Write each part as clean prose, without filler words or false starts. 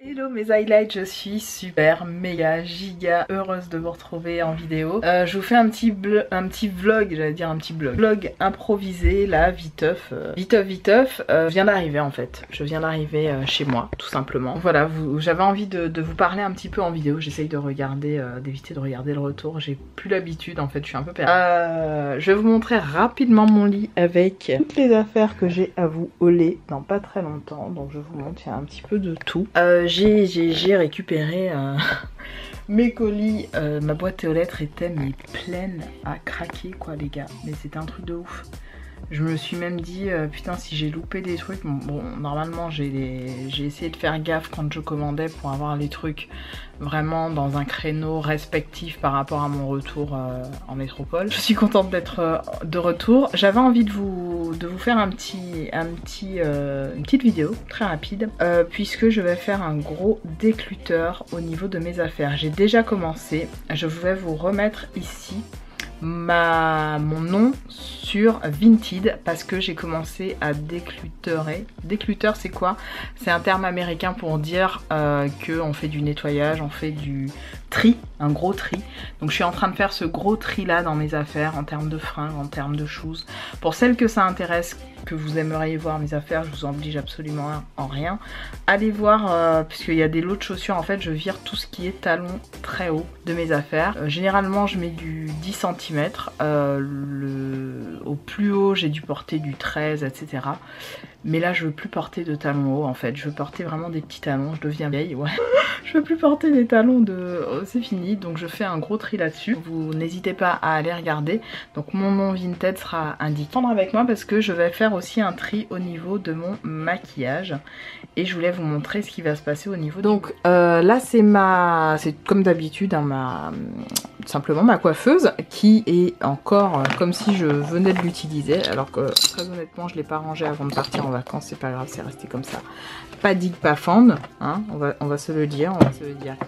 Hello mes highlights, je suis super méga giga heureuse de vous retrouver en vidéo. Je vous fais un petit vlog, j'allais dire un petit vlog improvisé là, viteuf. Je viens d'arriver en fait, je viens d'arriver chez moi tout simplement. Voilà, j'avais envie de vous parler un petit peu en vidéo, j'essaye de regarder, d'éviter de regarder le retour, j'ai plus l'habitude en fait, je suis un peu perdue. Je vais vous montrer rapidement mon lit avec toutes les affaires que j'ai à vous hauler dans pas très longtemps, donc je vous montre, il y a un petit peu de tout. J'ai récupéré mes colis, ma boîte aux lettres était mais pleine à craquer quoi les gars, mais c'était un truc de ouf. Je me suis même dit putain si j'ai loupé des trucs, bon normalement j'ai essayé de faire gaffe quand je commandais pour avoir les trucs vraiment dans un créneau respectif par rapport à mon retour en métropole. Je suis contente d'être de retour. J'avais envie de vous faire une petite vidéo très rapide puisque je vais faire un gros décluteur au niveau de mes affaires. J'ai déjà commencé, je vais vous remettre ici mon nom sur Vinted parce que j'ai commencé à décluterer. Décluteur c'est quoi? C'est un terme américain pour dire qu'on fait du nettoyage, on fait du tri, un gros tri. Donc je suis en train de faire ce gros tri là dans mes affaires en termes de fringues, en termes de choses. Pour celles que ça intéresse, que vous aimeriez voir mes affaires, je vous oblige absolument en rien. Allez voir, puisqu'il y a des lots de chaussures, en fait je vire tout ce qui est talon très haut de mes affaires. Généralement je mets du 10 cm, au plus haut j'ai dû porter du 13, etc. Mais là je veux plus porter de talons hauts en fait, je veux porter vraiment des petits talons, je deviens vieille, ouais. Je veux plus porter des talons de... Oh, c'est fini, donc je fais un gros tri là-dessus. Vous n'hésitez pas à aller regarder. Donc mon nom Vinted sera indiqué. Prendre avec moi parce que je vais faire aussi un tri au niveau de mon maquillage. Et je voulais vous montrer ce qui va se passer au niveau... Donc là c'est comme d'habitude hein, simplement ma coiffeuse qui est encore comme si je venais de l'utiliser. Alors que très honnêtement je ne l'ai pas rangée avant de partir en vacances, c'est pas grave, c'est resté comme ça. Pas digue, pas fende, hein, on va se le dire,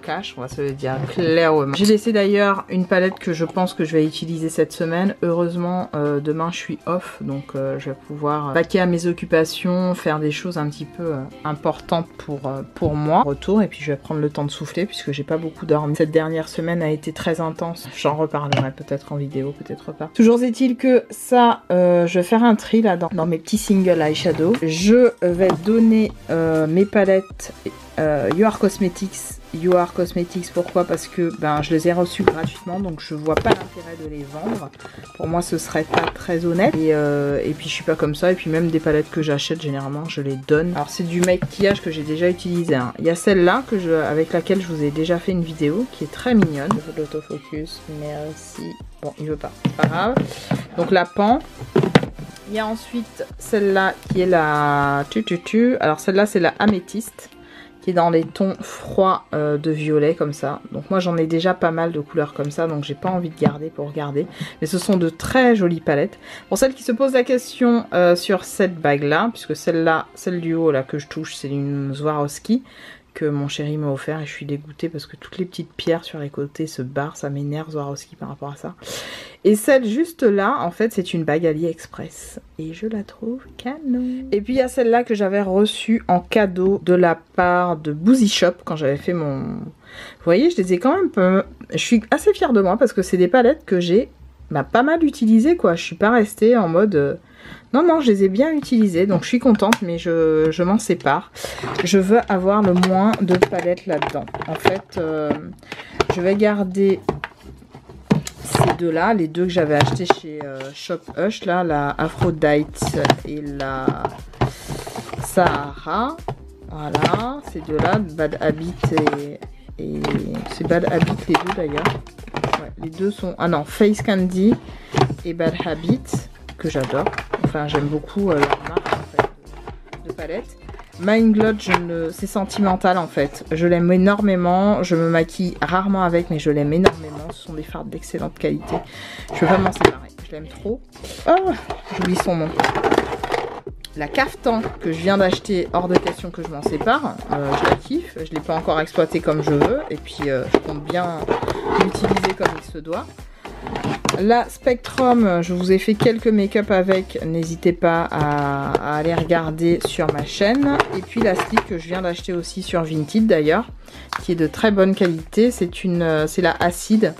cash, on va se le dire clairement. J'ai laissé d'ailleurs une palette que je pense que je vais utiliser cette semaine. Heureusement, demain je suis off, donc je vais pouvoir vaquer à mes occupations, faire des choses un petit peu importantes pour moi. Retour, et puis je vais prendre le temps de souffler puisque j'ai pas beaucoup dormi. Cette dernière semaine a été très intense. J'en reparlerai peut-être en vidéo, peut-être pas. Toujours est-il que ça, je vais faire un tri là dans mes petits singles eyeshadow. Je vais donner mes palettes You Are Cosmetics, pourquoi? Parce que ben, je les ai reçues gratuitement, donc je vois pas l'intérêt de les vendre. Pour moi ce serait pas très honnête, et puis je suis pas comme ça, et puis même des palettes que j'achète généralement je les donne. Alors c'est du maquillage que j'ai déjà utilisé, hein. Il y a celle-là avec laquelle je vous ai déjà fait une vidéo qui est très mignonne. L'autofocus, merci. Bon il veut pas, c'est pas grave. Donc la pan. Il y a ensuite celle-là qui est la alors celle-là c'est la améthyste qui est dans les tons froids de violet comme ça. Donc moi j'en ai déjà pas mal de couleurs comme ça, donc j'ai pas envie de garder pour garder. Mais ce sont de très jolies palettes. Pour celles qui se posent la question sur cette bague là, puisque celle-là, celle du haut là que je touche, c'est une Swarovski que mon chéri m'a offert et je suis dégoûtée parce que toutes les petites pierres sur les côtés se barrent, ça m'énerve Swarovski par rapport à ça. Et celle juste là, en fait, c'est une bague AliExpress et je la trouve canon. Et puis il y a celle-là que j'avais reçue en cadeau de la part de Boozy Shop quand j'avais fait mon... Vous voyez, je les ai quand même... Je suis assez fière de moi parce que c'est des palettes que j'ai pas mal utilisées quoi. Je suis pas restée en mode... Non, je les ai bien utilisées, donc je suis contente, mais je m'en sépare. Je veux avoir le moins de palettes là-dedans. En fait, je vais garder ces deux-là, les deux que j'avais achetées chez Shop Hush, là, la Aphrodite et la Sahara. Voilà, ces deux-là, Bad Habit et c'est Bad Habit les deux d'ailleurs. Ouais, les deux sont... Ah non, Face Candy et Bad Habit, que j'adore. Enfin, j'aime beaucoup leur marque en fait, de palette. Mind Glot, c'est sentimental en fait. Je l'aime énormément. Je me maquille rarement avec, mais je l'aime énormément. Ce sont des fards d'excellente qualité. Je peux pas m'en séparer. Je l'aime trop. Oh, j'oublie son nom. La caftan que je viens d'acheter, hors de question que je m'en sépare. Je la kiffe. Je l'ai pas encore exploitée comme je veux. Et puis, je compte bien l'utiliser comme il se doit. La Spectrum, je vous ai fait quelques make-up avec, n'hésitez pas à aller regarder sur ma chaîne. Et puis la slip que je viens d'acheter aussi sur Vinted d'ailleurs, qui est de très bonne qualité, c'est la Acide.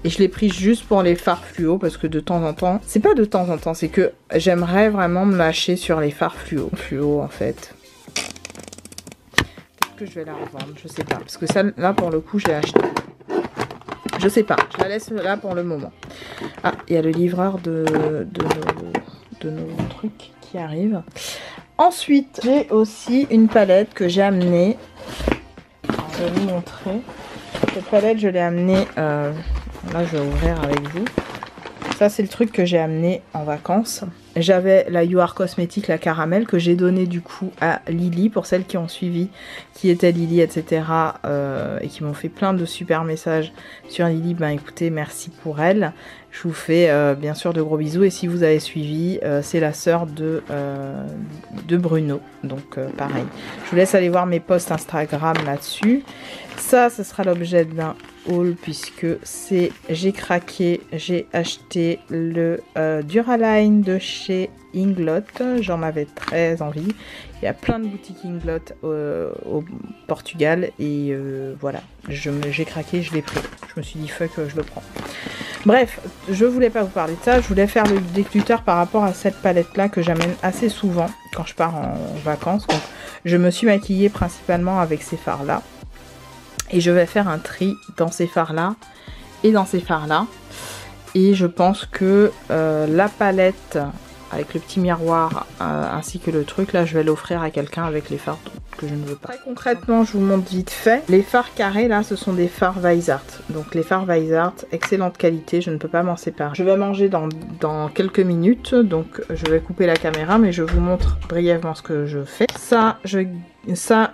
Et je l'ai prise juste pour les fards fluo, parce que de temps en temps, c'est pas de temps en temps, c'est que j'aimerais vraiment me lâcher sur les fards fluo. Fluo en fait. Peut-être que je vais la revendre, je sais pas. Parce que ça, là pour le coup, je l'ai acheté. Je sais pas, je la laisse là pour le moment. Ah, il y a le livreur de nos trucs qui arrive. Ensuite, j'ai aussi une palette que j'ai amenée. Je vais vous montrer. Cette palette, je l'ai amenée. Là, je vais ouvrir avec vous. Ça, c'est le truc que j'ai amené en vacances. J'avais la You Are Cosmetics, la caramel, que j'ai donnée du coup à Lily, pour celles qui ont suivi, qui était Lily, etc. Et qui m'ont fait plein de super messages sur Lily. Ben écoutez, merci pour elle. Je vous fais bien sûr de gros bisous. Et si vous avez suivi, c'est la sœur de Bruno. Donc pareil. Je vous laisse aller voir mes posts Instagram là-dessus. Ça, ce sera l'objet d'un haul puisque c'est j'ai craqué, j'ai acheté le Duraline de chez Inglot. J'en avais très envie. Il y a plein de boutiques Inglot au Portugal et voilà, j'ai craqué, je l'ai pris. Je me suis dit fuck, je le prends. Bref, je voulais pas vous parler de ça, je voulais faire le décluteur par rapport à cette palette là que j'amène assez souvent quand je pars en vacances. Donc je me suis maquillée principalement avec ces fards là. Et je vais faire un tri dans ces fards là et dans ces fards là. Et je pense que la palette avec le petit miroir ainsi que le truc là, je vais l'offrir à quelqu'un avec les fards que je ne veux pas. Très concrètement, je vous montre vite fait. Les fards carrés là, ce sont des fards Weissart. Donc les fards Weissart, excellente qualité, je ne peux pas m'en séparer. Je vais manger dans quelques minutes, donc je vais couper la caméra, mais je vous montre brièvement ce que je fais. Ça,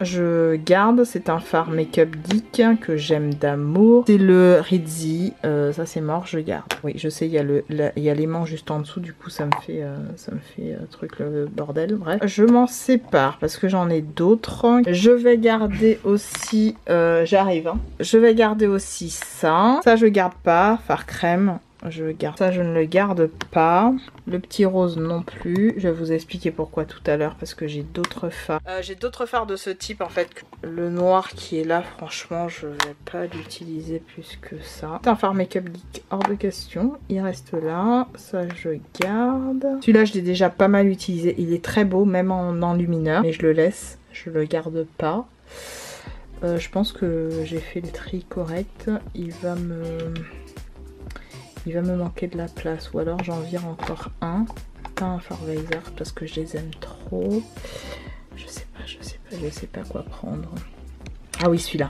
je garde, c'est un fard Make-up Geek que j'aime d'amour. C'est le Rizzi, ça c'est mort, je garde. Oui, je sais, il y a l'aimant juste en dessous, du coup ça me fait truc le bordel, bref. Je m'en sépare parce que j'en ai d'autres. Je vais garder aussi, j'arrive, hein. Je vais garder aussi ça. Ça je garde pas, fard crème. Je garde ça, je ne le garde pas. Le petit rose non plus. Je vais vous expliquer pourquoi tout à l'heure parce que j'ai d'autres fards. J'ai d'autres fards de ce type en fait. Le noir qui est là, franchement, je vais pas l'utiliser plus que ça. C'est un fard Make-up Geek hors de question. Il reste là. Ça, je garde. Celui-là, je l'ai déjà pas mal utilisé. Il est très beau, même en enlumineur. Mais je le laisse. Je le garde pas. Je pense que j'ai fait le tri correct. Il va me manquer de la place, ou alors j'en vire encore un. Pas un fard Weissart parce que je les aime trop. Je sais pas quoi prendre. Ah oui, celui-là.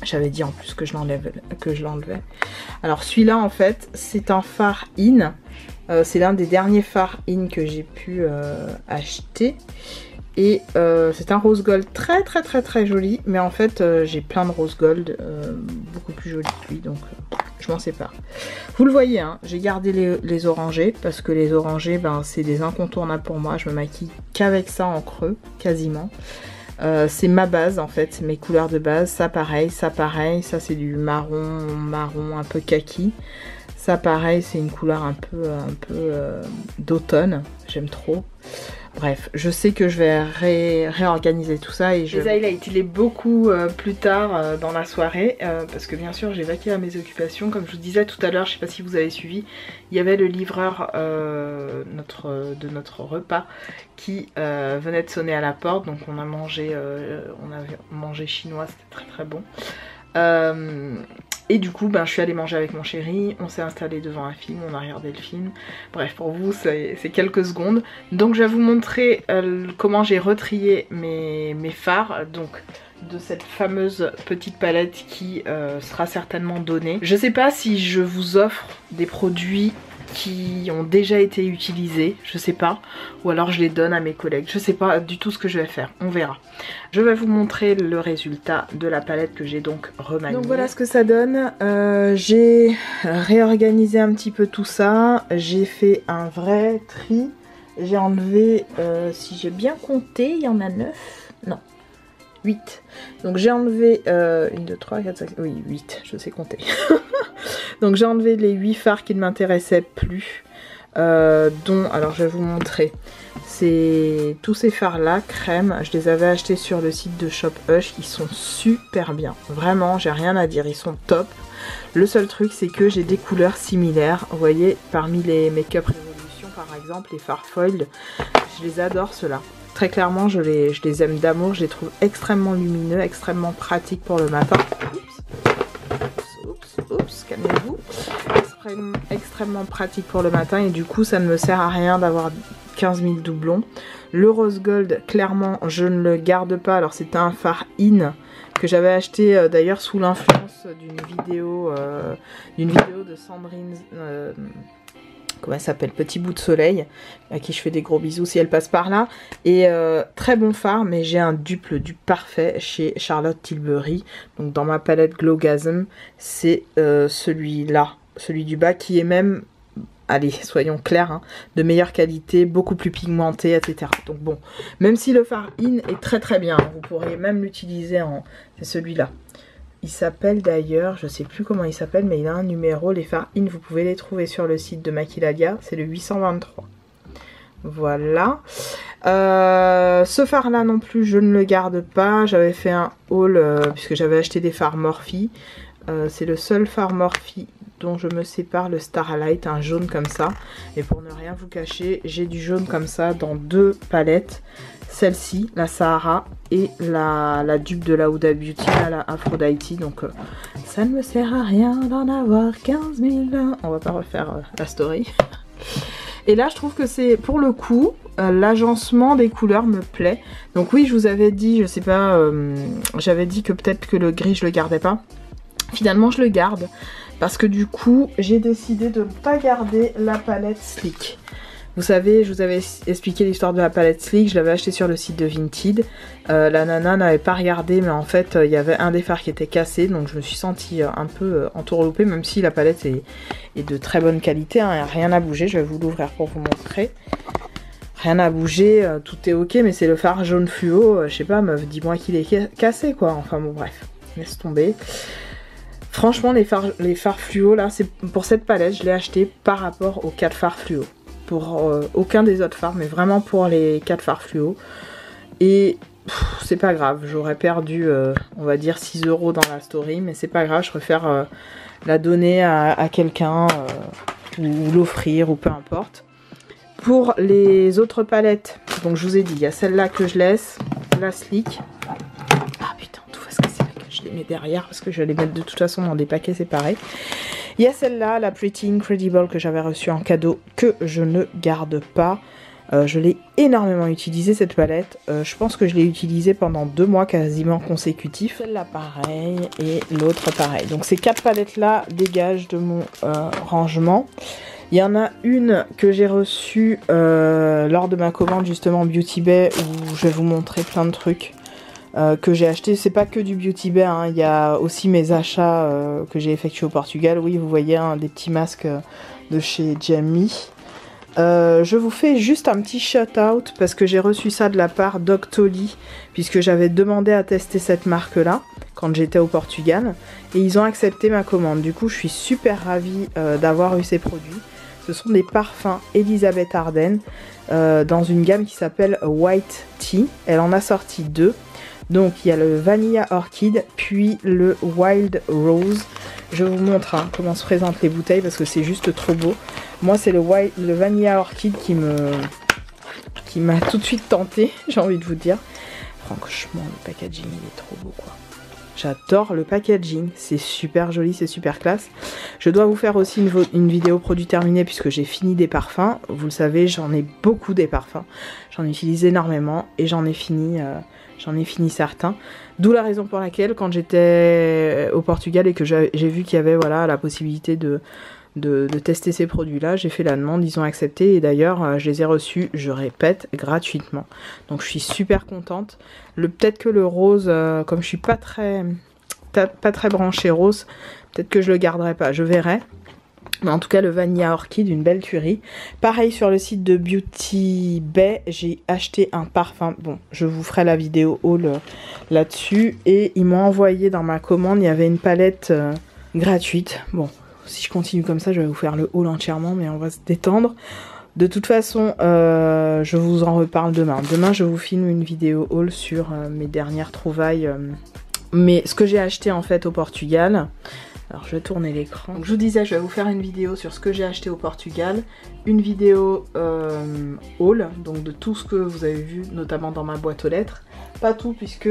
J'avais dit en plus que je l'enlevais. Alors celui-là en fait, c'est un fard in. C'est l'un des derniers fards in que j'ai pu acheter. Et c'est un rose gold très joli. Mais en fait, j'ai plein de rose gold beaucoup plus jolis que lui, donc je m'en sépare. Vous le voyez, hein, j'ai gardé les orangés parce que les orangés, ben, c'est des incontournables pour moi. Je me maquille qu'avec ça en creux, quasiment. C'est ma base en fait, c'est mes couleurs de base. Ça pareil, ça c'est du marron un peu kaki. Ça pareil, c'est une couleur un peu d'automne, j'aime trop. Bref, je sais que je vais réorganiser tout ça et les highlights, il est beaucoup plus tard dans la soirée parce que bien sûr j'ai vaqué à mes occupations. Comme je vous disais tout à l'heure, je sais pas si vous avez suivi, il y avait le livreur de notre repas qui venait de sonner à la porte, donc on avait mangé chinois, c'était très bon. Et du coup, ben, je suis allée manger avec mon chéri, on s'est installé devant un film, on a regardé le film. Bref, pour vous, c'est quelques secondes. Donc je vais vous montrer comment j'ai retrié mes fards, donc de cette fameuse petite palette qui sera certainement donnée. Je sais pas si je vous offre des produits qui ont déjà été utilisés, je sais pas, ou alors je les donne à mes collègues, je sais pas du tout ce que je vais faire, on verra. Je vais vous montrer le résultat de la palette que j'ai donc remaniée. Donc voilà ce que ça donne, j'ai réorganisé un petit peu tout ça, j'ai fait un vrai tri, j'ai enlevé, si j'ai bien compté, il y en a 9, non, 8. Donc j'ai enlevé 1, 2, 3, 4, 5, oui 8, je sais compter. Donc j'ai enlevé les 8 fards qui ne m'intéressaient plus. Dont, alors je vais vous montrer, c'est tous ces fards là, crème, je les avais achetés sur le site de Shop Hush, qui sont super bien, vraiment j'ai rien à dire, ils sont top. Le seul truc c'est que j'ai des couleurs similaires, vous voyez, parmi les Make-up Revolution par exemple, les fards foil, je les adore ceux-là. Très clairement je les aime d'amour, je les trouve extrêmement lumineux, extrêmement pratiques pour le matin. Oups, calmez-vous. Extrêmement pratique pour le matin et du coup ça ne me sert à rien d'avoir 15 000 doublons. Le rose gold, clairement je ne le garde pas. Alors c'était un fard in que j'avais acheté d'ailleurs sous l'influence d'une vidéo de Sandrine, comment elle s'appelle, Petit bout de soleil, à qui je fais des gros bisous si elle passe par là. Et très bon fard, mais j'ai un dupe, le dupe parfait chez Charlotte Tilbury. Donc dans ma palette Glowgasm, c'est celui-là, celui du bas, qui est même, allez, soyons clairs, hein, de meilleure qualité, beaucoup plus pigmenté, etc. Donc bon, même si le fard in est très très bien, vous pourriez même l'utiliser en... C'est celui-là. Il s'appelle d'ailleurs, je sais plus comment il s'appelle, mais il a un numéro. Les fards in, vous pouvez les trouver sur le site de Maquillalia, c'est le 823. Voilà. Ce fard là non plus, je ne le garde pas. J'avais fait un haul puisque j'avais acheté des fards Morphe. C'est le seul fard Morphe dont je me sépare, le Starlight, un jaune comme ça. Et pour ne rien vous cacher, j'ai du jaune comme ça dans 2 palettes. Celle-ci, la Sahara, et la dupe de la Huda Beauty, la Aphrodite. Donc ça ne me sert à rien d'en avoir 15 000. On va pas refaire la story. Et là je trouve que c'est, pour le coup, l'agencement des couleurs me plaît. Donc oui, je vous avais dit, je sais pas, j'avais dit que peut-être que le gris je le gardais pas. Finalement je le garde parce que du coup j'ai décidé de ne pas garder la palette Sleek. Vous savez, je vous avais expliqué l'histoire de la palette Sleek, je l'avais achetée sur le site de Vinted. La nana n'avait pas regardé, mais en fait il y avait un des fards qui était cassé, donc je me suis sentie un peu entourloupée, même si la palette est de très bonne qualité, hein, rien à bouger. Je vais vous l'ouvrir pour vous montrer. Rien à bouger, tout est ok, mais c'est le fard jaune fluo, je sais pas meuf, dis-moi qu'il est cassé quoi, enfin bon bref, laisse tomber. Franchement les fards fluo là, c'est pour cette palette, je l'ai acheté par rapport aux 4 fards fluo. Pour aucun des autres fards, mais vraiment pour les 4 fards fluo. Et c'est pas grave, j'aurais perdu on va dire 6 € dans la story, mais c'est pas grave, je préfère la donner à quelqu'un ou l'offrir ou peu importe. Pour les autres palettes, donc je vous ai dit, il y a celle-là que je laisse, la Sleek. Ah putain, tout va se casser la gueule, je les mets derrière parce que je vais les mettre de toute façon dans des paquets séparés. Il y a celle-là, la Pretty Incredible, que j'avais reçue en cadeau, que je ne garde pas. Je l'ai énormément utilisée cette palette. Je pense que je l'ai utilisée pendant 2 mois quasiment consécutifs. Celle-là pareil et l'autre pareil. Donc ces 4 palettes-là dégagent de mon rangement. Il y en a une que j'ai reçue lors de ma commande justement Beauty Bay, où je vais vous montrer plein de trucs que j'ai acheté. C'est pas que du Beauty Bay, hein. Il y a aussi mes achats que j'ai effectués au Portugal. Oui, vous voyez hein, des petits masques de chez Jamie. Je vous fais juste un petit shout out parce que j'ai reçu ça de la part d'Octoly, puisque j'avais demandé à tester cette marque là quand j'étais au Portugal et ils ont accepté ma commande. Du coup je suis super ravie d'avoir eu ces produits. Ce sont des parfums Elisabeth Arden dans une gamme qui s'appelle White Tea. Elle en a sorti 2. Donc il y a le Vanilla Orchid puis le Wild Rose. Je vous montre hein, comment se présentent les bouteilles parce que c'est juste trop beau. Moi c'est le Vanilla Orchid qui m'a tout de suite tenté, j'ai envie de vous dire. Franchement le packaging il est trop beau quoi. J'adore le packaging, c'est super joli, c'est super classe. Je dois vous faire aussi une vidéo produit terminé puisque j'ai fini des parfums. Vous le savez, j'en ai beaucoup des parfums. J'en utilise énormément et j'en ai fini certains. D'où la raison pour laquelle quand j'étais au Portugal et que j'ai vu qu'il y avait voilà, la possibilité de tester ces produits-là, j'ai fait la demande, ils ont accepté et d'ailleurs je les ai reçus, je répète, gratuitement. Donc je suis super contente. Peut-être que le rose, comme je suis pas très branchée rose, peut-être que je le garderai pas, je verrai. Mais en tout cas le Vanilla Orchid, une belle tuerie. Pareil sur le site de Beauty Bay, j'ai acheté un parfum. Bon, je vous ferai la vidéo haul là-dessus. Et ils m'ont envoyé dans ma commande, il y avait une palette gratuite. Bon, si je continue comme ça, je vais vous faire le haul entièrement, mais on va se détendre. De toute façon, je vous en reparle demain. Demain, je vous filme une vidéo haul sur mes dernières trouvailles. Mais ce que j'ai acheté en fait au Portugal. Alors je vais tourner l'écran. Je vous disais, je vais vous faire une vidéo sur ce que j'ai acheté au Portugal. Une vidéo haul, donc de tout ce que vous avez vu, notamment dans ma boîte aux lettres. Pas tout, puisque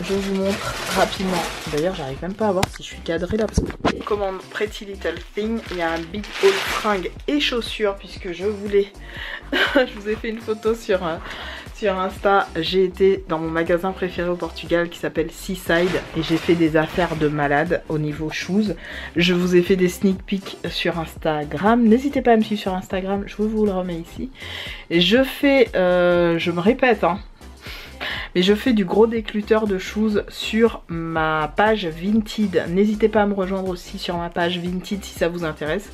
je vous montre rapidement. D'ailleurs, j'arrive même pas à voir si je suis cadrée là, parce que commande Pretty Little Thing. Il y a un big haul fringues et chaussures, puisque je voulais... je vous ai fait une photo sur Insta. J'ai été dans mon magasin préféré au Portugal qui s'appelle Seaside et j'ai fait des affaires de malade au niveau shoes. Je vous ai fait des sneak peeks sur Instagram. N'hésitez pas à me suivre sur Instagram, je vous le remets ici. Et je me répète, hein, mais je fais du gros décluteur de shoes sur ma page Vinted. N'hésitez pas à me rejoindre aussi sur ma page Vinted si ça vous intéresse.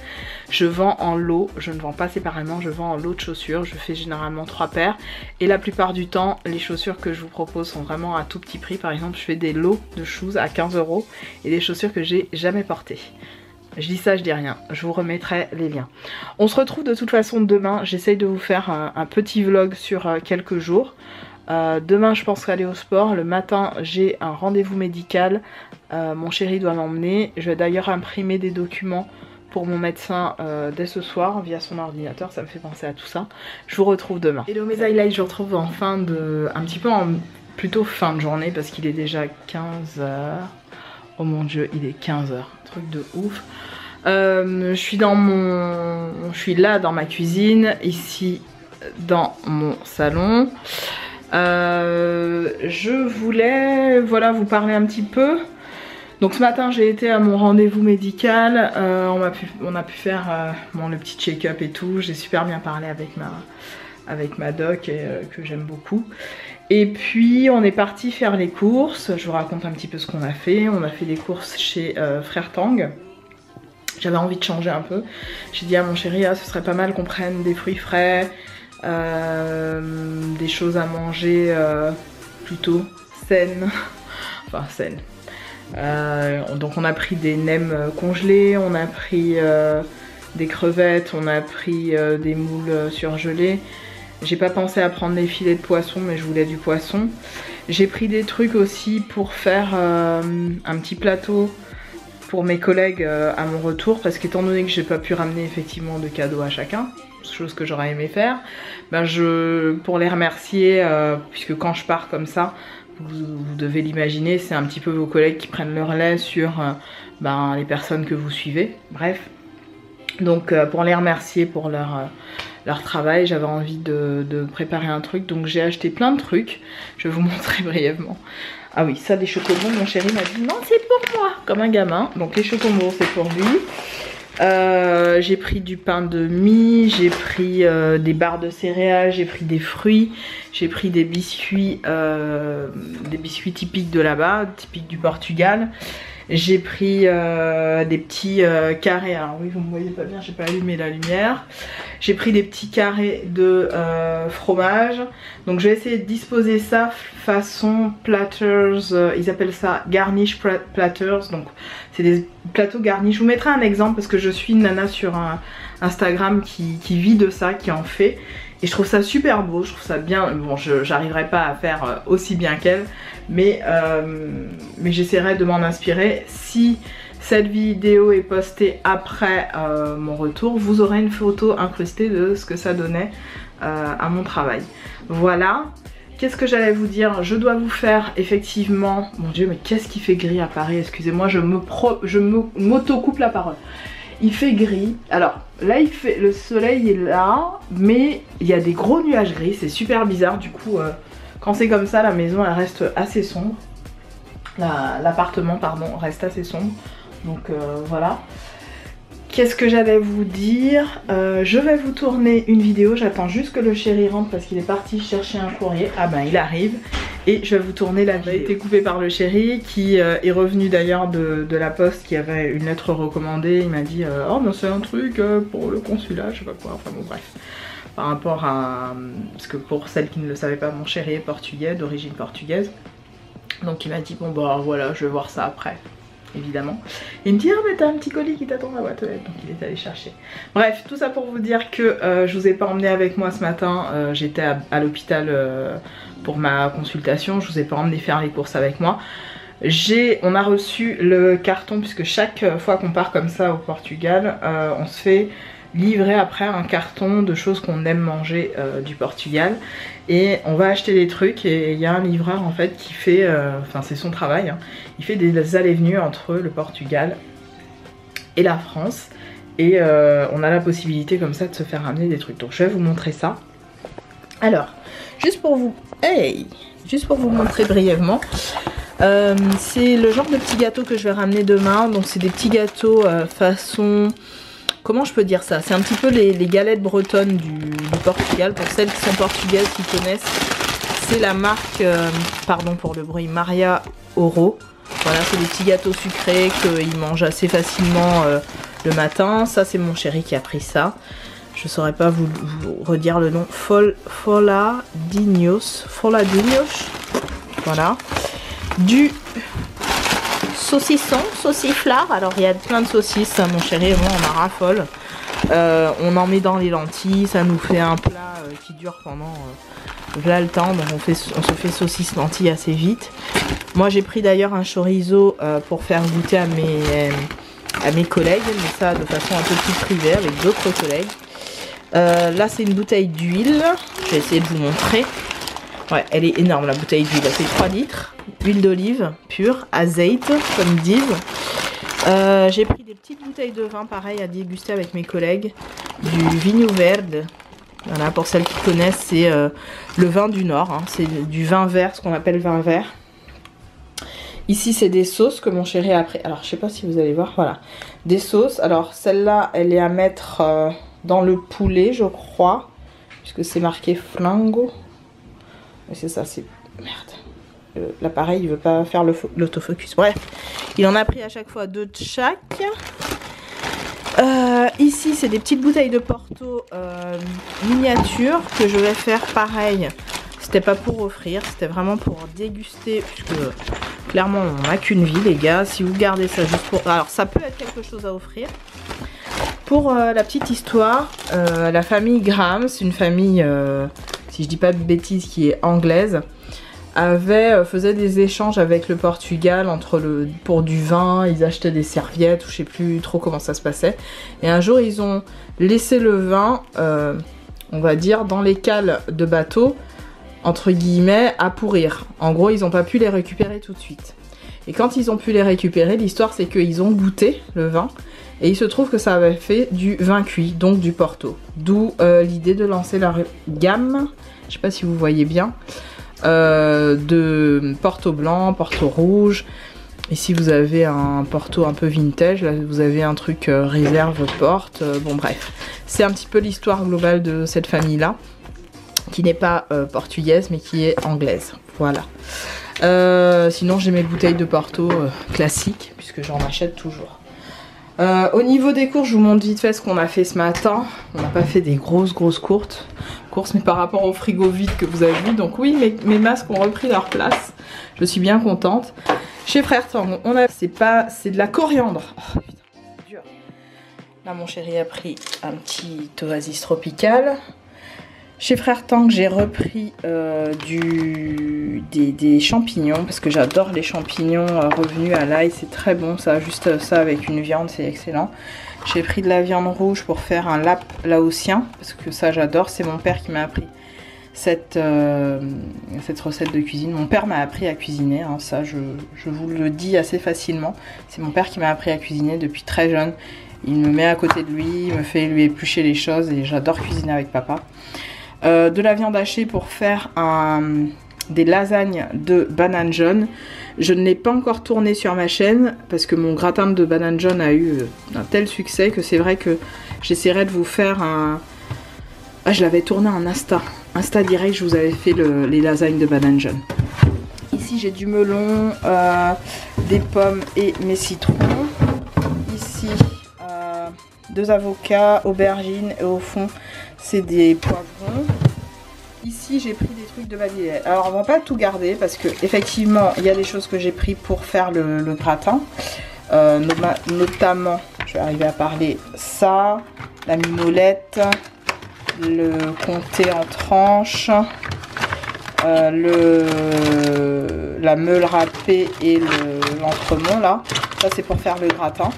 Je vends en lot, je ne vends pas séparément, je vends en lot de chaussures. Je fais généralement 3 paires et la plupart du temps, les chaussures que je vous propose sont vraiment à tout petit prix. Par exemple, je fais des lots de shoes à 15 € et des chaussures que j'ai jamais portées. Je dis ça, je dis rien, je vous remettrai les liens. On se retrouve de toute façon demain. J'essaye de vous faire un petit vlog sur quelques jours. Demain je pense aller au sport, le matin j'ai un rendez-vous médical, mon chéri doit m'emmener, je vais d'ailleurs imprimer des documents pour mon médecin dès ce soir via son ordinateur, ça me fait penser à tout ça. Je vous retrouve demain. Hello mes highlights, je vous retrouve en plutôt fin de journée parce qu'il est déjà 15 h. Oh mon dieu, il est 15 h, truc de ouf. Je suis là dans ma cuisine, ici dans mon salon. Je voulais vous parler un petit peu. Donc ce matin j'ai été à mon rendez-vous médical, on a pu faire le petit check-up et tout. J'ai super bien parlé avec ma doc que j'aime beaucoup. Et puis on est parti faire les courses. Je vous raconte un petit peu ce qu'on a fait. On a fait des courses chez Frère Tang. J'avais envie de changer un peu. J'ai dit à mon chéri, ce serait pas mal qu'on prenne des fruits frais, des choses à manger plutôt saines. Enfin saines. Donc on a pris des nems congelés, on a pris des crevettes, on a pris des moules surgelées. J'ai pas pensé à prendre les filets de poisson, mais je voulais du poisson. J'ai pris des trucs aussi pour faire un petit plateau pour mes collègues à mon retour, parce qu'étant donné que j'ai pas pu ramener effectivement de cadeaux à chacun, chose que j'aurais aimé faire, pour les remercier, puisque quand je pars comme ça, vous devez l'imaginer, c'est un petit peu vos collègues qui prennent le relais sur les personnes que vous suivez, bref. Donc pour les remercier pour leur travail, j'avais envie de préparer un truc, donc j'ai acheté plein de trucs, je vais vous montrer brièvement. Ah oui, ça des chocobons, mon chéri m'a dit non c'est pour moi, comme un gamin, donc les chocobons c'est pour lui. J'ai pris du pain de mie, j'ai pris des barres de céréales, j'ai pris des fruits, j'ai pris des biscuits typiques de là-bas, typiques du Portugal. J'ai pris des petits carrés, alors oui vous me voyez pas bien, j'ai pas allumé la lumière. J'ai pris des petits carrés de fromage. Donc je vais essayer de disposer ça façon platters, ils appellent ça garnish platters. Donc c'est des plateaux garnis. Je vous mettrai un exemple parce que je suis une nana sur Instagram qui vit de ça, qui en fait. Et je trouve ça super beau, je trouve ça bien. Bon, j'arriverai pas à faire aussi bien qu'elle, mais j'essaierai de m'en inspirer. Si cette vidéo est postée après mon retour, vous aurez une photo incrustée de ce que ça donnait à mon travail. Voilà. Qu'est-ce que j'allais vous dire? Je dois vous faire effectivement... Mon dieu, mais qu'est-ce qui fait gris à Paris? Excusez-moi, je m'auto-coupe la parole. Il fait gris. Alors là le soleil est là, mais il y a des gros nuages gris, c'est super bizarre. Du coup quand c'est comme ça, la maison elle reste assez sombre. L'appartement pardon reste assez sombre. Donc voilà. Qu'est-ce que j'allais vous dire? Je vais vous tourner une vidéo, j'attends juste que le chéri rentre parce qu'il est parti chercher un courrier. Ah ben il arrive. Et je vais vous tourner la vidéo. Elle a été coupée par le chéri qui est revenu d'ailleurs de la poste, qui avait une lettre recommandée. Il m'a dit oh ben c'est un truc pour le consulat, je sais pas quoi, enfin bon bref. Par rapport à... Parce que pour celles qui ne le savaient pas, mon chéri est portugais, d'origine portugaise. Donc il m'a dit bon bah voilà, je vais voir ça après. évidemment. Et il me dit, ah mais t'as un petit colis qui t'attend dans la boîte aux lettres, donc il est allé chercher. Bref, tout ça pour vous dire que je vous ai pas emmené avec moi ce matin, j'étais à l'hôpital pour ma consultation, je vous ai pas emmené faire les courses avec moi. On a reçu le carton, puisque chaque fois qu'on part comme ça au Portugal, on se fait livrer après un carton de choses qu'on aime manger du Portugal. Et on va acheter des trucs et il y a un livreur en fait qui fait, enfin c'est son travail, hein, il fait des allées-venues entre le Portugal et la France. Et on a la possibilité comme ça de se faire ramener des trucs. Donc je vais vous montrer ça. Alors, juste pour vous montrer brièvement, c'est le genre de petits gâteaux que je vais ramener demain. Donc c'est des petits gâteaux façon... Comment je peux dire ça? C'est un petit peu les galettes bretonnes du Portugal. Pour celles qui sont portugaises, qui connaissent, c'est la marque, pardon pour le bruit, Maria Oro. Voilà, c'est des petits gâteaux sucrés qu'ils mangent assez facilement le matin. Ça, c'est mon chéri qui a pris ça. Je saurais pas vous redire le nom. Folhadinhos. Voilà. Du saucisson, sauciflard. Alors il y a plein de saucisses, mon chéri et moi on en raffole. On en met dans les lentilles, ça nous fait un plat qui dure pendant là le temps. Donc on se fait saucisse lentilles assez vite. Moi j'ai pris d'ailleurs un chorizo pour faire goûter à mes collègues, mais ça de façon un peu plus privée avec d'autres collègues. Là c'est une bouteille d'huile, je vais essayer de vous montrer. Ouais, elle est énorme la bouteille d'huile, elle fait 3 litres. Huile d'olive pure, azeite comme ils disent. J'ai pris des petites bouteilles de vin pareil à déguster avec mes collègues. Du vinho verde. Voilà, pour celles qui connaissent, c'est le vin du Nord. Hein. C'est du vin vert, ce qu'on appelle vin vert. Ici, c'est des sauces que mon chéri a pris. Alors, je sais pas si vous allez voir, voilà. Des sauces. Alors, celle-là, elle est à mettre dans le poulet, je crois. Puisque c'est marqué frango. C'est ça, c'est... Merde. L'appareil il veut pas faire l'autofocus. Bref, il en a pris à chaque fois 2 de chaque. Ici c'est des petites bouteilles de Porto miniatures que je vais faire pareil. C'était pas pour offrir, c'était vraiment pour déguster, puisque clairement on n'a qu'une vie les gars. Si vous gardez ça juste pour... Alors ça peut être quelque chose à offrir. Pour la petite histoire, la famille Graham, c'est une famille, si je dis pas de bêtises, qui est anglaise. Faisait des échanges avec le Portugal pour du vin, ils achetaient des serviettes, ou je sais plus trop comment ça se passait. Et un jour ils ont laissé le vin, on va dire, dans les cales de bateau, entre guillemets, à pourrir. En gros ils n'ont pas pu les récupérer tout de suite. Et quand ils ont pu les récupérer, l'histoire c'est qu'ils ont goûté le vin, et il se trouve que ça avait fait du vin cuit, donc du Porto. D'où l'idée de lancer leur gamme, je sais pas si vous voyez bien, de Porto blanc, Porto rouge. Ici vous avez un Porto un peu vintage, là vous avez un truc réserve porte, bon bref. C'est un petit peu l'histoire globale de cette famille là, qui n'est pas portugaise mais qui est anglaise, voilà. Sinon j'ai mes bouteilles de Porto classiques, puisque j'en achète toujours. Au niveau des courses, je vous montre vite fait ce qu'on a fait ce matin. On n'a pas fait des grosses courses, mais par rapport au frigo vide que vous avez vu. Donc oui, mes masques ont repris leur place. Je suis bien contente. Chez Frère Tang, c'est de la coriandre. Oh, putain, c'est dur. Là, mon chéri a pris un petit oasis tropical. Chez Frère Tang, j'ai repris des champignons, parce que j'adore les champignons revenus à l'ail, c'est très bon ça, juste ça avec une viande, c'est excellent. J'ai pris de la viande rouge pour faire un lap laotien, parce que ça j'adore, c'est mon père qui m'a appris cette recette de cuisine. Mon père m'a appris à cuisiner, hein, ça je vous le dis assez facilement, c'est mon père qui m'a appris à cuisiner depuis très jeune. Il me met à côté de lui, il me fait lui éplucher les choses et j'adore cuisiner avec papa. De la viande hachée pour faire des lasagnes de banane jaune. Je ne l'ai pas encore tourné sur ma chaîne parce que mon gratin de banane jaune a eu un tel succès que c'est vrai que j'essaierai de vous faire un... Ah, je l'avais tourné en Insta direct, je vous avais fait les lasagnes de banane jaune. Ici j'ai du melon, des pommes et mes citrons. Ici 2 avocats, aubergines et au fond c'est des poivrons. Ici j'ai pris des trucs de baguette. Alors on va pas tout garder parce que effectivement il y a des choses que j'ai pris pour faire le gratin. Notamment, je vais arriver à parler ça, la mimolette, le comté en tranches, la meule râpée et l'entremont là. Ça c'est pour faire le gratin.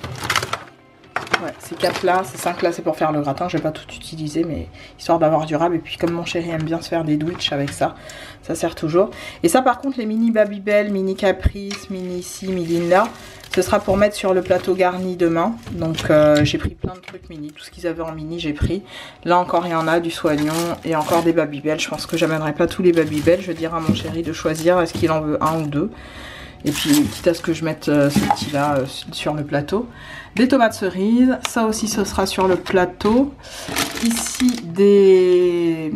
Ouais, ces 4 là, ces 5 là c'est pour faire le gratin. Je vais pas tout utiliser mais histoire d'avoir durable. Et puis comme mon chéri aime bien se faire des Twitch avec ça, ça sert toujours. Et ça par contre les mini Babybel, mini Caprice, mini ci, mini là, ce sera pour mettre sur le plateau garni demain. Donc j'ai pris plein de trucs mini. Tout ce qu'ils avaient en mini j'ai pris. Là encore il y en a du soignon et encore des Babybel. Je pense que j'amènerai pas tous les Babybel. Je vais dire à mon chéri de choisir est-ce qu'il en veut un ou deux. Et puis quitte à ce que je mette ce petit là sur le plateau. Des tomates cerises, ça aussi ce sera sur le plateau. Ici des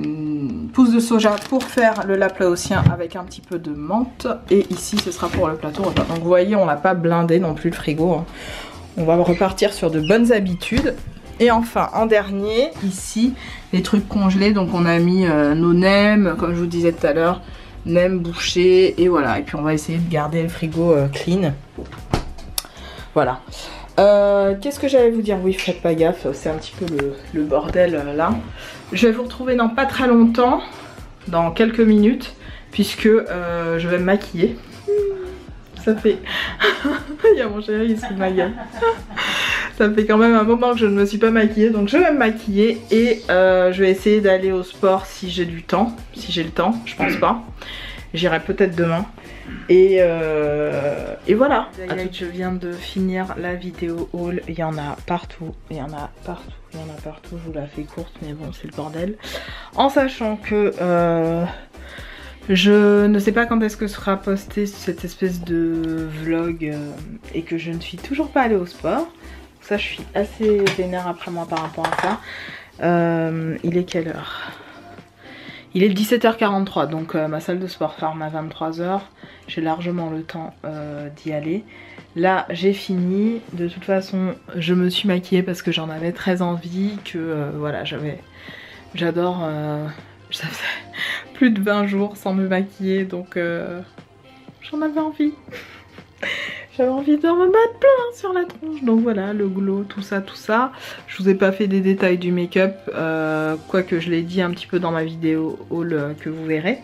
pousses de soja pour faire le laplausien avec un petit peu de menthe. Et ici ce sera pour le plateau repas. Donc vous voyez on n'a pas blindé non plus le frigo, hein. On va repartir sur de bonnes habitudes. Et enfin en dernier ici les trucs congelés. Donc on a mis nos nems comme je vous disais tout à l'heure. Nem bouché et voilà. Et puis on va essayer de garder le frigo clean. Voilà. Qu'est-ce que j'allais vous dire? Oui, faites pas gaffe, c'est un petit peu le bordel là. Je vais vous retrouver dans pas très longtemps, dans quelques minutes, puisque je vais me maquiller. Ça fait... Il y a mon chéri ici de ma gueule. Ça fait quand même un moment que je ne me suis pas maquillée, donc je vais me maquiller et je vais essayer d'aller au sport si j'ai du temps. Si j'ai le temps, je pense pas. J'irai peut-être demain. Et voilà. Je viens de finir la vidéo haul. Il y en a partout. Il y en a partout. Il y en a partout. Je vous la fais courte, mais bon, c'est le bordel. En sachant que je ne sais pas quand est-ce que sera posté cette espèce de vlog et que je ne suis toujours pas allée au sport. Ça, je suis assez vénère après moi par rapport à ça. Il est quelle heure? Il est 17h43, donc ma salle de sport ferme à 23h. J'ai largement le temps d'y aller. Là, j'ai fini. De toute façon, je me suis maquillée parce que j'en avais très envie. Voilà, j'adore. Ça fait plus de 20 jours sans me maquiller, donc j'en avais envie. J'avais envie de me mettre plein sur la tronche. Donc voilà, le glow, tout ça, tout ça. Je vous ai pas fait des détails du make-up. Quoique je l'ai dit un petit peu dans ma vidéo haul que vous verrez.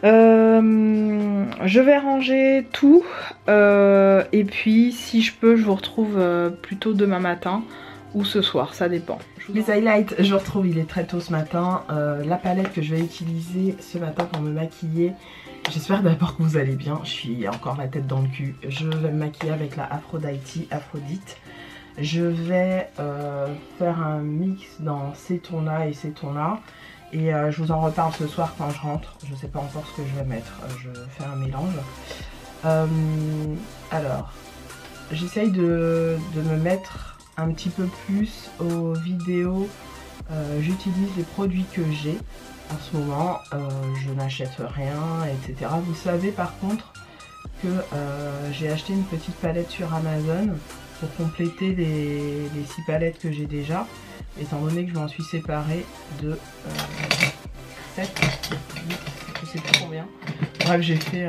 Je vais ranger tout. Et puis si je peux, je vous retrouve plutôt demain matin ou ce soir, ça dépend. Les highlights, je vous retrouve, il est très tôt ce matin. La palette que je vais utiliser ce matin pour me maquiller. J'espère d'abord que vous allez bien, je suis encore la tête dans le cul. Je vais me maquiller avec la Aphrodite. Je vais faire un mix dans ces tons-là et ces tons-là. Et je vous en reparle ce soir quand je rentre. Je ne sais pas encore ce que je vais mettre, je vais faire un mélange. Alors, j'essaye de me mettre un petit peu plus aux vidéos. J'utilise les produits que j'ai. En ce moment, je n'achète rien, etc. Vous savez par contre que j'ai acheté une petite palette sur Amazon pour compléter les 6 palettes que j'ai déjà, étant donné que je m'en suis séparée de 7, 8, je sais plus combien. Bref, j'ai fait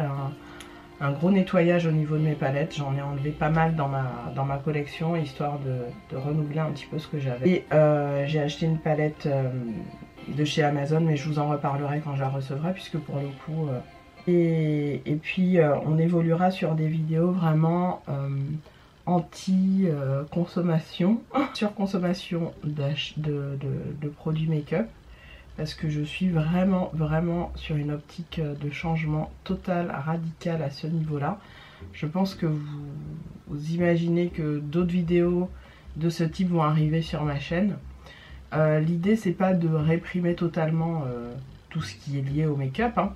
un gros nettoyage au niveau de mes palettes. J'en ai enlevé pas mal dans ma collection, histoire de renouveler un petit peu ce que j'avais. Et j'ai acheté une palette de chez Amazon, mais je vous en reparlerai quand je la recevrai, puisque pour le coup et puis on évoluera sur des vidéos vraiment anti-consommation, surconsommation de produits make-up, parce que je suis vraiment sur une optique de changement total, radical à ce niveau-là. Je pense que vous imaginez que d'autres vidéos de ce type vont arriver sur ma chaîne. L'idée c'est pas de réprimer totalement tout ce qui est lié au make-up, hein.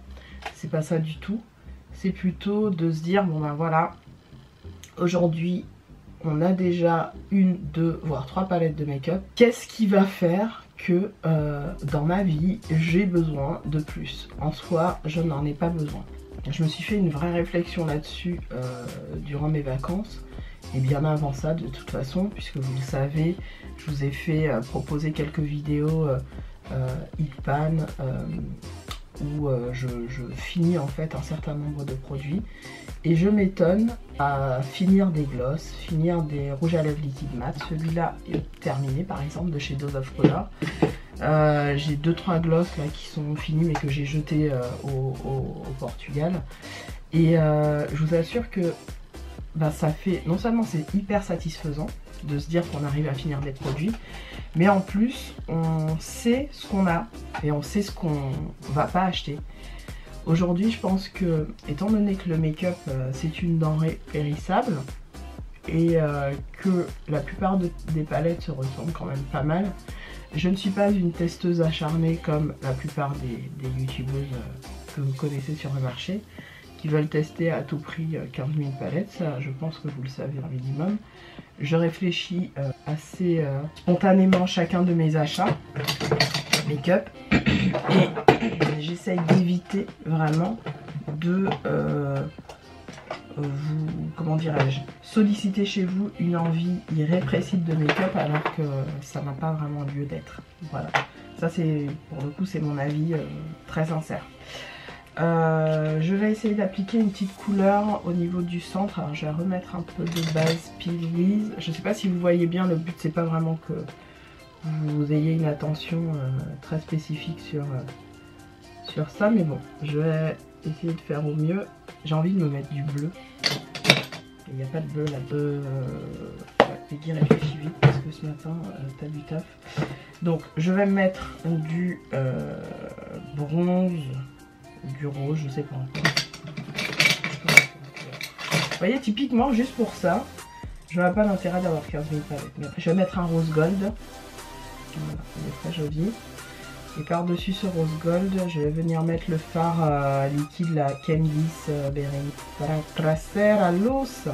C'est pas ça du tout. C'est plutôt de se dire bon ben voilà, aujourd'hui on a déjà 1, 2, voire 3 palettes de make-up. Qu'est-ce qui va faire que dans ma vie j'ai besoin de plus? En soi, je n'en ai pas besoin. Je me suis fait une vraie réflexion là-dessus durant mes vacances. Et bien avant ça de toute façon, puisque vous le savez, je vous ai fait proposer quelques vidéos Hitpan où je finis en fait un certain nombre de produits et je m'étonne à finir des glosses, finir des rouges à lèvres liquide mat. Celui-là est terminé par exemple de chez Dose of Color. J'ai 2-3 glosses là qui sont finis mais que j'ai jetés au Portugal. Et je vous assure que bah, ça fait, non seulement c'est hyper satisfaisant de se dire qu'on arrive à finir des produits, mais en plus on sait ce qu'on a et on sait ce qu'on va pas acheter. Aujourd'hui je pense que, étant donné que le make-up c'est une denrée périssable et que la plupart des palettes se ressemblent quand même pas mal, je ne suis pas une testeuse acharnée comme la plupart des youtubeuses que vous connaissez sur le marché, qui veulent tester à tout prix 15 000 palettes. Ça, je pense que vous le savez un minimum. Je réfléchis assez spontanément chacun de mes achats make-up et j'essaye d'éviter vraiment de vous, comment dirais-je, solliciter chez vous une envie irrépressible de make-up alors que ça n'a pas vraiment lieu d'être. Voilà, ça c'est, pour le coup, c'est mon avis très sincère. Je vais essayer d'appliquer une petite couleur au niveau du centre. Alors je vais remettre un peu de base Peel With. Je sais pas si vous voyez bien, le but c'est pas vraiment que vous ayez une attention très spécifique sur ça, mais bon, je vais essayer de faire au mieux. J'ai envie de me mettre du bleu. Il n'y a pas de bleu là. Peggy réfléchit vite parce que ce matin t'as du taf. Donc je vais mettre du bronze, du rose, je sais pas. Vous voyez, typiquement, juste pour ça, je vois pas l'intérêt d'avoir 15 000 palettes. Mais je vais mettre un rose gold. Voilà, il est très joli. Et par-dessus ce rose gold, je vais venir mettre le fard liquide, la Candice Berenice para tracer a luz.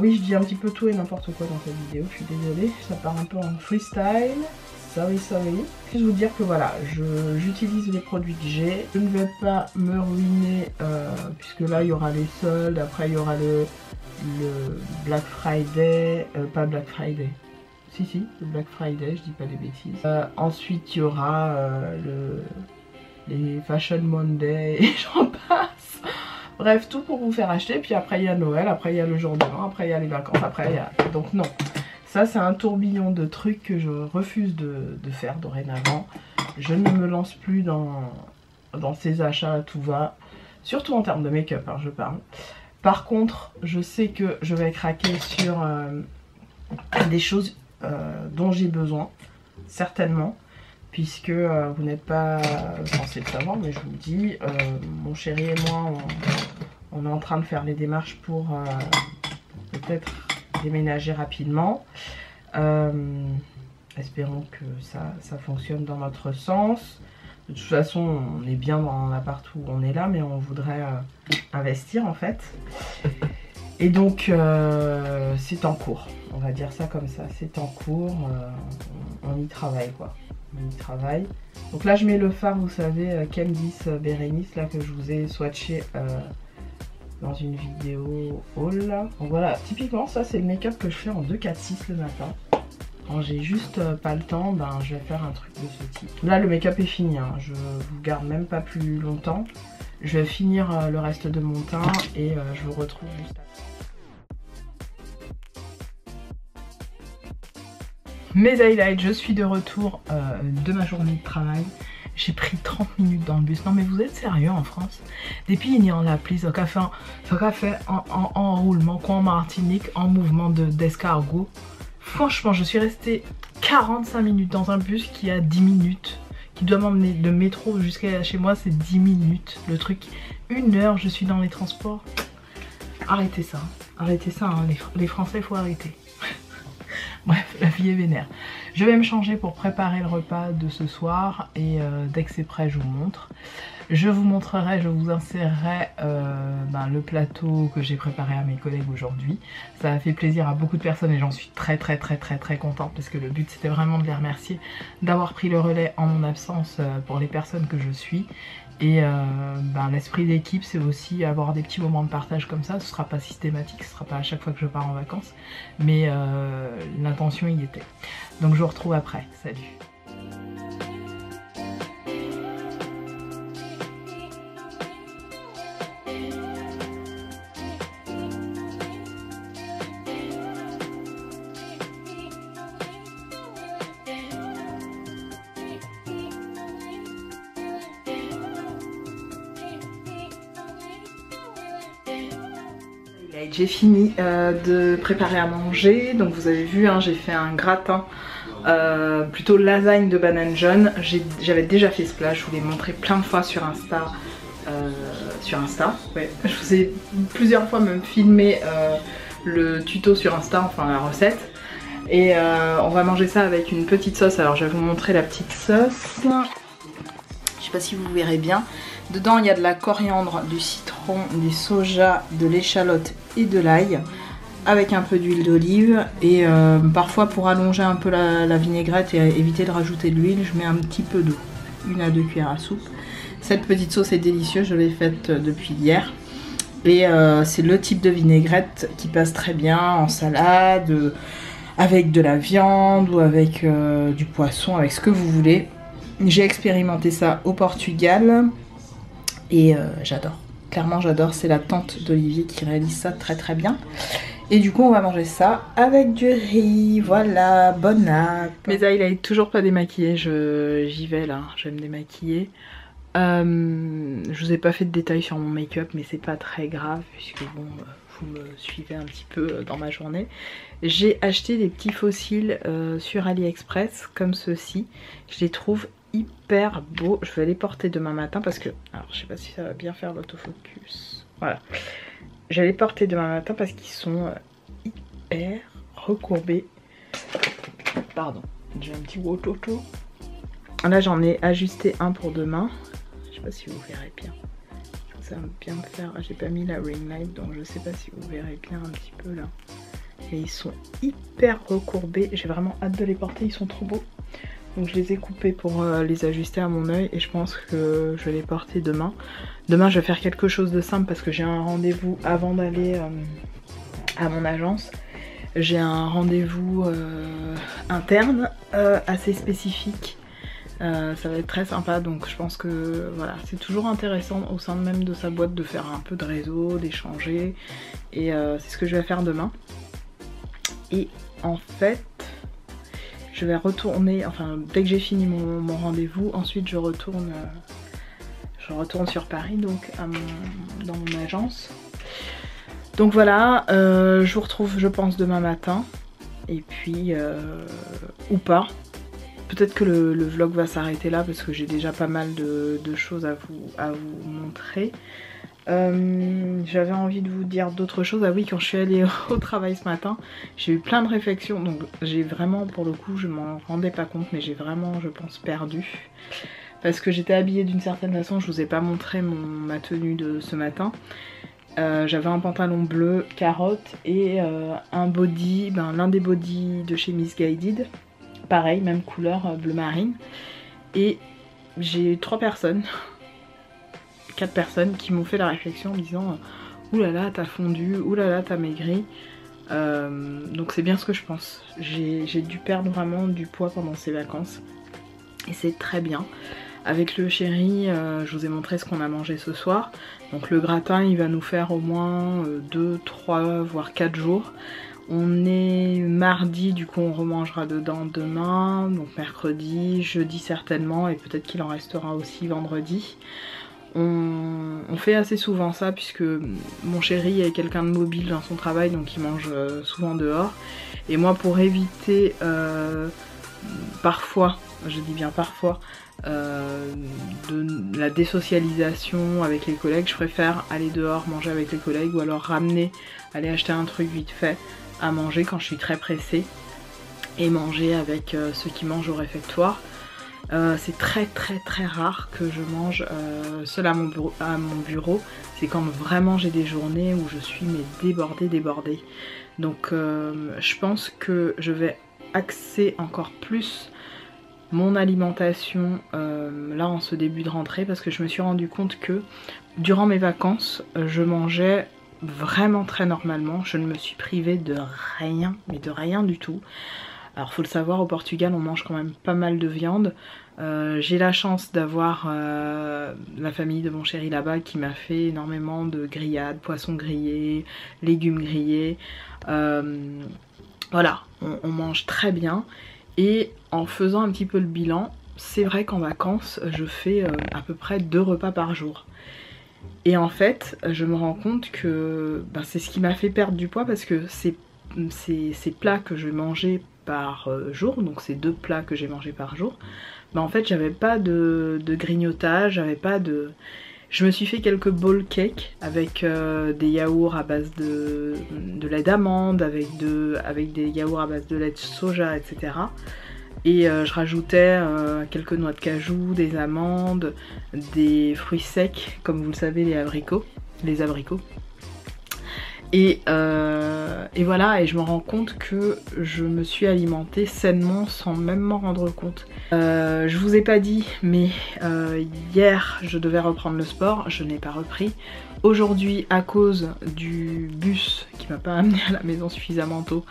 Oui, je dis un petit peu tout et n'importe quoi dans cette vidéo, je suis désolée. Ça part un peu en freestyle. Sorry. Juste vous dire que voilà, j'utilise les produits que j'ai. Je ne vais pas me ruiner puisque là il y aura les soldes, après il y aura le Black Friday, pas Black Friday. Si, le Black Friday, je dis pas des bêtises. Ensuite il y aura les Fashion Monday et j'en passe. Bref, tout pour vous faire acheter. Puis après il y a Noël, après il y a le jour de l'an, après il y a les vacances, après il y a... Donc non. Ça, c'est un tourbillon de trucs que je refuse de faire dorénavant. Je ne me lance plus dans ces achats à tout va. Surtout en termes de make-up, hein, je parle. Par contre, je sais que je vais craquer sur des choses dont j'ai besoin. Certainement. Puisque vous n'êtes pas censé le savoir, mais je vous le dis. Mon chéri et moi, on est en train de faire les démarches pour peut-être... déménager rapidement. Espérons que ça fonctionne dans notre sens. De toute façon, on est bien dans l'appart où on est là, mais on voudrait investir en fait. Et donc, c'est en cours. On va dire ça comme ça. C'est en cours. On y travaille quoi. On y travaille. Donc là, je mets le fard, vous savez, Candice Berenice, là que je vous ai swatché dans une vidéo haul. Donc voilà, typiquement ça c'est le make-up que je fais en 2-4-6 le matin. Quand j'ai juste pas le temps, ben je vais faire un truc de ce type. Là le make-up est fini, hein. Je vous garde même pas plus longtemps. Je vais finir le reste de mon teint et je vous retrouve juste après. Mes highlights, je suis de retour de ma journée de travail. J'ai pris 30 minutes dans le bus. Non mais vous êtes sérieux en France? Depuis il y en a plus, ça qu'a fait en roulement, quoi en Martinique, en mouvement d'escargot. Franchement, je suis restée 45 minutes dans un bus qui a 10 minutes. Qui doit m'emmener de métro jusqu'à chez moi, c'est 10 minutes. Le truc, 1 heure, je suis dans les transports. Arrêtez ça. Arrêtez ça, hein. Les Français, il faut arrêter. Bref, la vie est vénère. Je vais me changer pour préparer le repas de ce soir et dès que c'est prêt, je vous montre. Je vous montrerai, je vous insérerai le plateau que j'ai préparé à mes collègues aujourd'hui. Ça a fait plaisir à beaucoup de personnes et j'en suis très contente parce que le but c'était vraiment de les remercier d'avoir pris le relais en mon absence pour les personnes que je suis. Et l'esprit d'équipe, c'est aussi avoir des petits moments de partage comme ça. Ce sera pas systématique, ce sera pas à chaque fois que je pars en vacances, mais l'intention y était. Donc je vous retrouve après, salut. J'ai fini de préparer à manger, donc vous avez vu, hein, j'ai fait un gratin, plutôt lasagne de banane jaune. J'avais déjà fait ce plat, je vous l'ai montré plein de fois sur Insta. Ouais. Je vous ai plusieurs fois même filmé le tuto sur Insta, enfin la recette. Et on va manger ça avec une petite sauce. Alors je vais vous montrer la petite sauce. Je sais pas si vous verrez bien. Dedans il y a de la coriandre, du citron, du soja, de l'échalote et de l'ail, avec un peu d'huile d'olive. Et parfois pour allonger un peu la vinaigrette et éviter de rajouter de l'huile, je mets un petit peu d'eau, 1 à 2 cuillères à soupe. Cette petite sauce est délicieuse, je l'ai faite depuis hier. Et c'est le type de vinaigrette qui passe très bien en salade, avec de la viande ou avec du poisson, avec ce que vous voulez. J'ai expérimenté ça au Portugal et j'adore. Clairement j'adore, c'est la tante d'Olivier qui réalise ça très très bien. Et du coup on va manger ça avec du riz, voilà, bon app. Mais ça il est toujours pas démaquillé, j'y vais là, je vais me démaquiller. Je vous ai pas fait de détails sur mon make-up mais c'est pas très grave puisque bon vous me suivez un petit peu dans ma journée. J'ai acheté des petits fossiles sur AliExpress comme ceci, je les trouve hyper beaux. Je vais les porter demain matin parce que, alors je sais pas si ça va bien faire l'autofocus, voilà, je vais les porter demain matin parce qu'ils sont hyper recourbés. Pardon, j'ai un petit wototo. Là j'en ai ajusté un pour demain. Je sais pas si vous verrez bien. Ça va bien me faire. J'ai pas mis la ring light donc je sais pas si vous verrez bien un petit peu là. Et ils sont hyper recourbés. J'ai vraiment hâte de les porter, ils sont trop beaux. Donc je les ai coupés pour les ajuster à mon œil et je pense que je vais les porter demain. Demain je vais faire quelque chose de simple parce que j'ai un rendez-vous avant d'aller à mon agence. J'ai un rendez-vous interne assez spécifique. Ça va être très sympa donc je pense que voilà, c'est toujours intéressant au sein même de sa boîte de faire un peu de réseau, d'échanger et c'est ce que je vais faire demain. Et en fait je vais retourner, enfin dès que j'ai fini mon rendez-vous, ensuite je retourne sur Paris donc dans mon agence. Donc voilà, je vous retrouve je pense demain matin et puis ou pas. Peut-être que le vlog va s'arrêter là parce que j'ai déjà pas mal de choses à vous montrer. J'avais envie de vous dire d'autres choses. Ah oui, quand je suis allée au travail ce matin, j'ai eu plein de réflexions. Donc j'ai vraiment, pour le coup, je m'en rendais pas compte, mais j'ai vraiment, je pense, perdu. Parce que j'étais habillée d'une certaine façon, je vous ai pas montré ma tenue de ce matin. J'avais un pantalon bleu carotte et un body, l'un des bodys de chez Miss Guided. Pareil, même couleur bleu marine. Et j'ai 4 personnes qui m'ont fait la réflexion en disant oulala t'as fondu, oulala t'as maigri. Donc c'est bien ce que je pense. J'ai dû perdre vraiment du poids pendant ces vacances. Et c'est très bien. Avec le chéri, je vous ai montré ce qu'on a mangé ce soir. Donc le gratin il va nous faire au moins 2, 3 voire 4 jours. On est mardi, du coup on remangera dedans demain, donc mercredi, jeudi certainement et peut-être qu'il en restera aussi vendredi. On fait assez souvent ça puisque mon chéri est quelqu'un de mobile dans son travail donc il mange souvent dehors. Et moi pour éviter parfois, je dis bien parfois, de la désocialisation avec les collègues, je préfère aller dehors manger avec les collègues ou alors aller acheter un truc vite fait à manger quand je suis très pressée et manger avec ceux qui mangent au réfectoire. C'est très rare que je mange seule à mon bureau. C'est quand vraiment j'ai des journées où je suis débordée. Donc je pense que je vais axer encore plus mon alimentation là en ce début de rentrée parce que je me suis rendu compte que durant mes vacances je mangeais vraiment très normalement, je ne me suis privée de rien, mais de rien du tout. Alors faut le savoir, au Portugal on mange quand même pas mal de viande. J'ai la chance d'avoir la famille de mon chéri là-bas qui m'a fait énormément de grillades, poissons grillés, légumes grillés. Voilà, on mange très bien. Et en faisant un petit peu le bilan, c'est vrai qu'en vacances je fais à peu près 2 repas par jour. Et en fait, je me rends compte que c'est ce qui m'a fait perdre du poids parce que ces plats que je mangeais par jour, donc ces 2 plats que j'ai mangés par jour, en fait j'avais pas de grignotage, j'avais pas de... Je me suis fait quelques bowl cakes avec des yaourts à base de lait d'amande, avec des yaourts à base de lait de soja, etc. Et je rajoutais quelques noix de cajou, des amandes, des fruits secs, comme vous le savez, les abricots. Et voilà, et je me rends compte que je me suis alimentée sainement sans même m'en rendre compte. Je vous ai pas dit, mais hier je devais reprendre le sport, je n'ai pas repris. Aujourd'hui, à cause du bus qui m'a pas amené à la maison suffisamment tôt,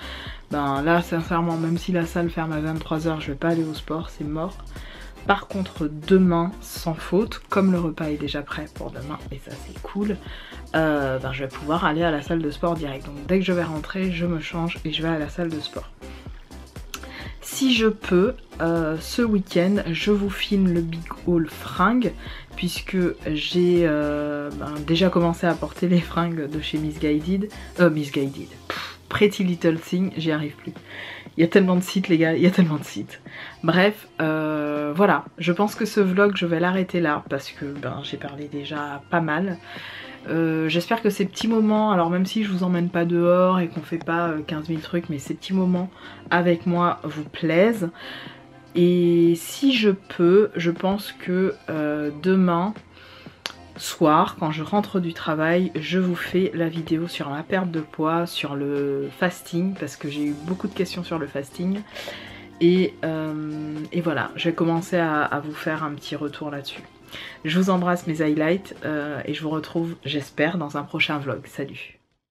là sincèrement, même si la salle ferme à 23 h, je vais pas aller au sport, c'est mort. Par contre demain, sans faute, comme le repas est déjà prêt pour demain, et ça c'est cool, je vais pouvoir aller à la salle de sport direct. Donc dès que je vais rentrer, je me change et je vais à la salle de sport. Si je peux, ce week-end, je vous filme le big haul fringues, puisque j'ai déjà commencé à porter les fringues de chez Pretty Little Thing, j'y arrive plus. Il y a tellement de sites les gars, il y a tellement de sites. Bref, voilà, je pense que ce vlog je vais l'arrêter là parce que j'ai parlé déjà pas mal. J'espère que ces petits moments, alors même si je vous emmène pas dehors et qu'on fait pas 15 000 trucs, mais ces petits moments avec moi vous plaisent. Et si je peux, je pense que demain soir, quand je rentre du travail, je vous fais la vidéo sur ma perte de poids, sur le fasting, parce que j'ai eu beaucoup de questions sur le fasting. Et voilà, je vais commencer à vous faire un petit retour là-dessus. Je vous embrasse mes highlights et je vous retrouve, j'espère, dans un prochain vlog. Salut!